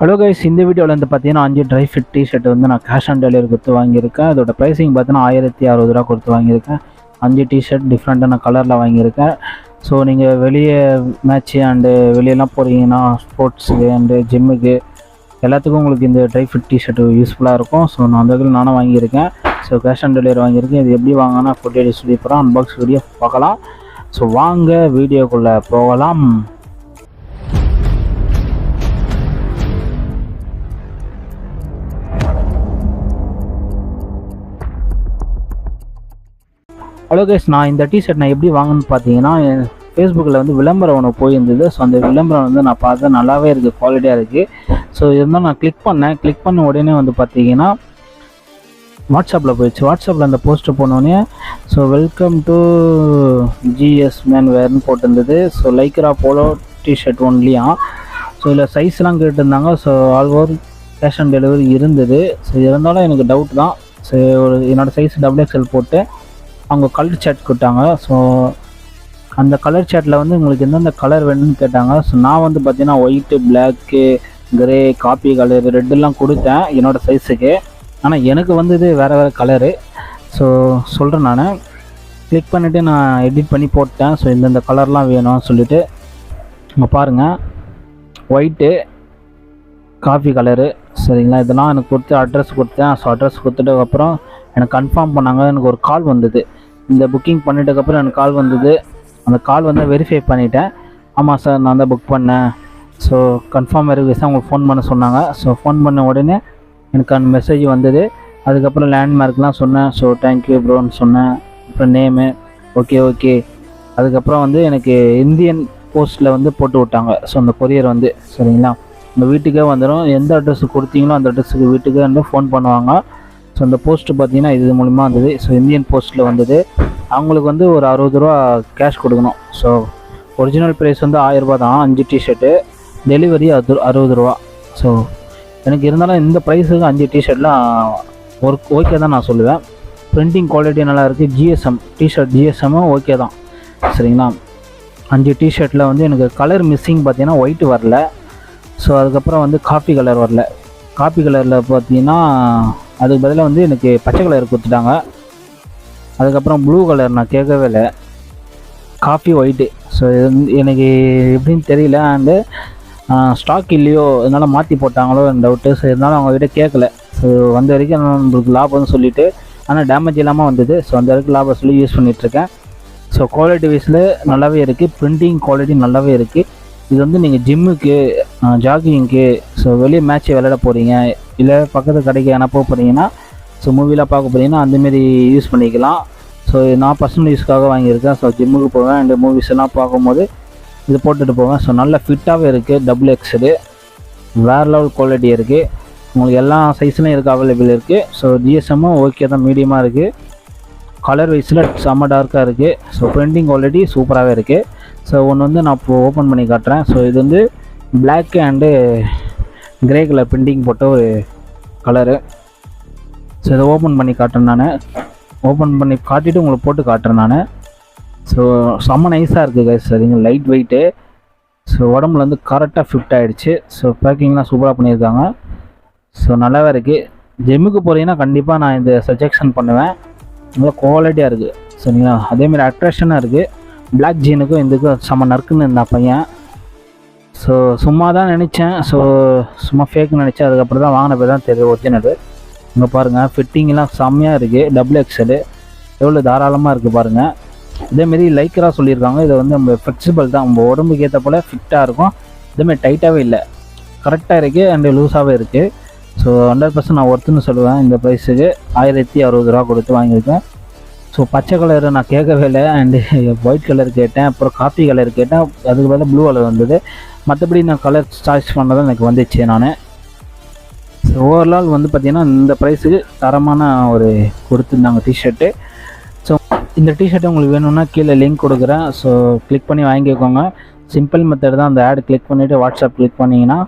Hello guys, இந்த வீடியோவில் வந்து பார்த்தீங்கன்னா 5 ட்ரை ஃபிட் டிஷர்ட் வந்து நான் கேஷ் ஆன் டெலிவரி கொடுத்து வாங்கியிருக்கேன். அதோட ப்ரைஸிங் பார்த்தீங்கன்னா 1060 ரூபா கொடுத்து வாங்கியிருக்கேன். 5 டிஷர்ட் டிஃப்ரெண்ட்டான கலரில் வாங்கியிருக்கேன். ஸோ நீங்கள் வெளியே மேட்ச்சு அண்டு வெளியெல்லாம் போகிறீங்கன்னா ஸ்போர்ட்ஸுக்கு அண்டு ஜிம்முக்கு எல்லாத்துக்கும் உங்களுக்கு இந்த ட்ரை ஃபிட் டிஷர்ட் யூஸ்ஃபுல்லாக இருக்கும். ஸோ நான் அந்த வகையில் நானும் வாங்கியிருக்கேன். ஸோ கேஷ் ஆன் டெலிவரி வாங்கியிருக்கேன். இது எப்படி வாங்கினா ஃபுட்டேஜ் சொல்லி போகிறோம், அன்பாக்ஸ் வீடியோ பார்க்கலாம். ஸோ வாங்க வீடியோக்குள்ளே போகலாம். ஹலோ கைஸ், நான் இந்த டிஷர்ட் நான் எப்படி வாங்கணும்னு பார்த்தீங்கன்னா, என் ஃபேஸ்புக்கில் வந்து விளம்பரம் ஒன்று போயிருந்தது. ஸோ அந்த விளம்பரம் வந்து நான் பார்த்தேன், நல்லாவே இருக்குது, குவாலிட்டியாக இருக்குது. ஸோ இருந்தால் நான் கிளிக் பண்ண உடனே வந்து பார்த்தீங்கன்னா வாட்ஸ்அப்பில் போயிடுச்சு. வாட்ஸ்அப்பில் அந்த போஸ்ட்டு போனோடனே so welcome to GS man வேர்னு போட்டிருந்தது. ஸோ லைக்ரா போலோ டிஷர்ட் ஒன்லியா. ஸோ இதில் சைஸ்லாம் கேட்டிருந்தாங்க. So all over cash on delivery இருந்தது. ஸோ இருந்தாலும் எனக்கு டவுட் தான். ஸோ என்னோடய சைஸ் XXL போட்டு அவங்க கலர் சேட் கொடுத்தாங்க. ஸோ அந்த கலர் சேட்டில் வந்து உங்களுக்கு எந்தெந்த கலர் வேணும்னு கேட்டாங்க. ஸோ நான் வந்து பார்த்தீங்கன்னா white, black, grey, coffee colour, ரெட்டெல்லாம் கொடுத்தேன் என்னோடய சைஸுக்கு. ஆனால் எனக்கு வந்து இது வேறு கலரு. ஸோ சொல்கிறேன், நான் கிளிக் பண்ணிவிட்டு நான் எடிட் பண்ணி போட்டேன். ஸோ இந்தந்த கலர்லாம் வேணும்னு சொல்லிவிட்டு இங்கே பாருங்கள், ஒயிட்டு, காஃபி கலரு, சரிங்களா. இதெல்லாம் எனக்கு கொடுத்து அட்ரஸ் கொடுத்தேன். ஸோ அட்ரஸ் கொடுத்துட்டதுக்கப்புறம் எனக்கு கன்ஃபார்ம் பண்ணாங்க. எனக்கு ஒரு கால் வந்தது. இந்த புக்கிங் பண்ணிட்டதுக்கப்புறம் எனக்கு கால் வந்தது. அந்த கால் வந்து வெரிஃபை பண்ணிவிட்டேன். ஆமாம் சார், நான் தான் புக் பண்ணேன். ஸோ கன்ஃபார்ம் வெரிஃபிகேஷன் உங்களுக்கு ஃபோன் பண்ண சொன்னாங்க. ஸோ ஃபோன் பண்ண உடனே எனக்கு அந்த மெசேஜ் வந்தது. அதுக்கப்புறம் லேண்ட்மார்க்லாம் சொன்னேன். ஸோ தேங்க்யூ ப்ரோன்னு சொன்னேன். அப்புறம் நேமு ஓகே. அதுக்கப்புறம் வந்து எனக்கு இந்தியன் போஸ்ட்டில் வந்து போட்டு விட்டாங்க. ஸோ அந்த கொரியர் வந்து சரிங்களா, உங்கள் வீட்டுக்கே வந்துடும். எந்த அட்ரஸ் கொடுத்தீங்களோ அந்த அட்ரஸுக்கு வீட்டுக்கே வந்து ஃபோன் பண்ணுவாங்க. ஸோ அந்த போஸ்ட்டு பார்த்தீங்கன்னா இது மூலிமா வந்தது. ஸோ இந்தியன் போஸ்ட்டில் வந்தது. அவங்களுக்கு வந்து ஒரு 60 ரூபா கேஷ் கொடுக்கணும். ஸோ ஒரிஜினல் ப்ரைஸ் வந்து 1000 ரூபா தான் 5 டிஷர்ட்டு, டெலிவரி 60 ரூபா. ஸோ எனக்கு இருந்தாலும் இந்த ப்ரைஸுக்கு 5 டிஷர்ட்லாம் ஓகே தான் நான் சொல்லுவேன். ப்ரிண்டிங் குவாலிட்டி நல்லா இருக்குது. ஜிஎஸ்எம் டிஷர்ட், ஜிஎஸ்எம்மும் ஓகே தான், சரிங்களா. 5 டிஷர்ட்டில் வந்து எனக்கு கலர் மிஸ்ஸிங் பார்த்தீங்கன்னா ஒயிட்டு வரல. ஸோ அதுக்கப்புறம் வந்து காஃபி கலர் வரல. காஃபி கலரில் பார்த்தீங்கன்னா அதுக்கு பதிலாக வந்து எனக்கு பச்சை கலர் கொடுத்துட்டாங்க. அதுக்கப்புறம் ப்ளூ கலர் நான் கேட்கவே இல்லை, காஃபி ஒயிட்டு. ஸோ எனக்கு எப்படின்னு தெரியல. அண்டு ஸ்டாக் இல்லையோ, அதனால் மாற்றி போட்டாங்களோ டவுட்டு. ஸோ இருந்தாலும் அவங்ககிட்ட கேட்கல. ஸோ வந்த வரைக்கும் நம்மளுக்கு லாபம்னு சொல்லிவிட்டு, ஆனால் டேமேஜ் இல்லாமல் வந்தது. ஸோ அந்த வரைக்கும் லாபம் சொல்லி யூஸ் பண்ணிகிட்ருக்கேன். ஸோ குவாலிட்டி வைஸில் நல்லாவே இருக்குது. ப்ரிண்டிங் குவாலிட்டி நல்லாவே இருக்குது. இது வந்து நீங்கள் ஜிம்முக்கு, ஜாகிங்க்கு, ஸோ வெளியே மேட்ச்சு விளையாட போகிறீங்க, இல்லை பக்கத்து கடைக்கு அனுப்ப போகிறீங்கன்னா, ஸோ மூவிலாம் பார்க்க போகிறீங்கன்னா அந்தமாரி யூஸ் பண்ணிக்கலாம். ஸோ நான் பர்சனல் யூஸ்க்காக வாங்கியிருக்கேன். ஸோ ஜிம்முக்கு போவேன் அண்ட் மூவிஸ் எல்லாம் பார்க்கும்போது இது போட்டுட்டு போவேன். ஸோ நல்ல ஃபிட்டாகவே இருக்குது. XXL வேறு லெவல் குவாலிட்டி இருக்குது. உங்களுக்கு எல்லா சைஸ்லையும் இருக்குது, அவைலபிள் இருக்குது. ஸோ ஜிஎஸ்எம்மும் ஓகே தான், மீடியமாக இருக்குது. கலர் வைஸில் செம்ம டார்க்காக இருக்குது. ஸோ பிரிண்டிங் குவாலிட்டி சூப்பராகவே இருக்குது. ஸோ ஒன்று வந்து நான் இப்போ ஓப்பன் பண்ணி காட்டுறேன். ஸோ இது வந்து black and grey colour printing போட்ட ஒரு கலரு. ஸோ இதை ஓப்பன் பண்ணி காட்டுறேன். நான் ஓப்பன் பண்ணி காட்டிட்டு உங்களுக்கு போட்டு காட்டுறேன் நான். ஸோ செம்ம நைஸாக இருக்குது கைஸ், சரிங்க. Light weight. ஸோ உடம்புல வந்து கரெக்டாக ஃபிட் ஆகிடுச்சு. ஸோ பேக்கிங்லாம் சூப்பராக பண்ணியிருக்காங்க. ஸோ நல்லாவே இருக்குது. ஜிம்முக்கு போகிறீங்கன்னா கண்டிப்பாக நான் இந்த சஜெக்ஷன் பண்ணுவேன். நல்லா குவாலிட்டியாக இருக்குது, சரிங்களா. அதேமாதிரி அட்ராக்ஷனாக இருக்குது. பிளாக் ஜீனுக்கும் இதுக்கும் செம்ம நறுக்குன்னு இருந்தா பையன். ஸோ சும்மா தான் நினச்சேன். ஸோ சும்மா ஃபேக்குன்னு நினச்சேன். அதுக்கப்புறம் தான் வாங்கின பேர் தான் தெரியுது ஒரிஜினல். இங்கே பாருங்கள், ஃபிட்டிங்லாம் செம்மையாக இருக்குது. XXL எவ்வளோ தாராளமாக இருக்குது பாருங்கள். இதேமாரி லைக்கராக சொல்லியிருக்காங்க. இதை வந்து நம்ம ஃப்ளெக்சிபிள் தான், நம்ம உடம்புக்கு ஏற்ற போல் ஃபிட்டாக இருக்கும். இதேமாரி டைட்டாகவே இல்லை, கரெக்டாக இருக்குது அண்டு லூஸாகவே இருக்குது. ஸோ 100% நான் ஒர்த்துன்னு சொல்லுவேன். இந்த ப்ரைஸுக்கு 1060 ரூபா கொடுத்து வாங்கியிருக்கேன். ஸோ பச்சை கலர் நான் கேட்கவே இல்லை. அண்டு ஒயிட் கலர் கேட்டேன், அப்புறம் காஃபி கலர் கேட்டேன். அதுக்கு பதிலாக ப்ளூ கலர் வந்தது. மற்றபடி நான் கலர் சாய்ஸ் பண்ணதான் எனக்கு வந்துச்சு நான். ஸோ ஓவரால் வந்து பார்த்திங்கன்னா இந்த ப்ரைஸுக்கு தரமான ஒரு கொடுத்துருந்தாங்க டிஷர்ட்டு. ஸோ இந்த டிஷர்ட்டு உங்களுக்கு வேணும்னா கீழே லிங்க் கொடுக்குறேன். ஸோ கிளிக் பண்ணி வாங்கிக்கோங்க. சிம்பிள் மெத்தட் தான். அந்த ஆட் கிளிக் பண்ணிவிட்டு வாட்ஸ்அப் கிளிக் பண்ணிங்கன்னா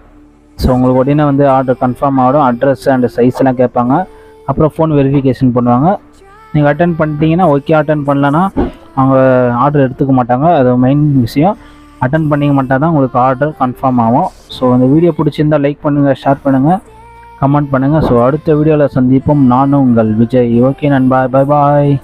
ஸோ உங்களுக்கு உடனே வந்து ஆர்டர் கன்ஃபார்ம் ஆகிடும். அட்ரஸ் அண்ட் சைஸ்லாம் கேட்பாங்க. அப்புறம் ஃபோன் வெரிஃபிகேஷன் பண்ணுவாங்க. நீங்கள் அட்டன் பண்ணிட்டீங்கன்னா ஓகே, அட்டன் பண்ணலன்னா அவங்க ஆர்டர் எடுத்துக்க மாட்டாங்க. அது மெயின் விஷயம். அட்டன் பண்ணிக்க மாட்டால் தான் உங்களுக்கு ஆர்டர் கன்ஃபார்ம் ஆகும். ஸோ அந்த வீடியோ பிடிச்சிருந்தால் லைக் பண்ணுங்கள், ஷேர் பண்ணுங்கள், கமெண்ட் பண்ணுங்கள். ஸோ அடுத்த வீடியோவில் சந்திப்போம். நானும் உங்கள் விஜய். ஓகே நண்பா, பை பாய்.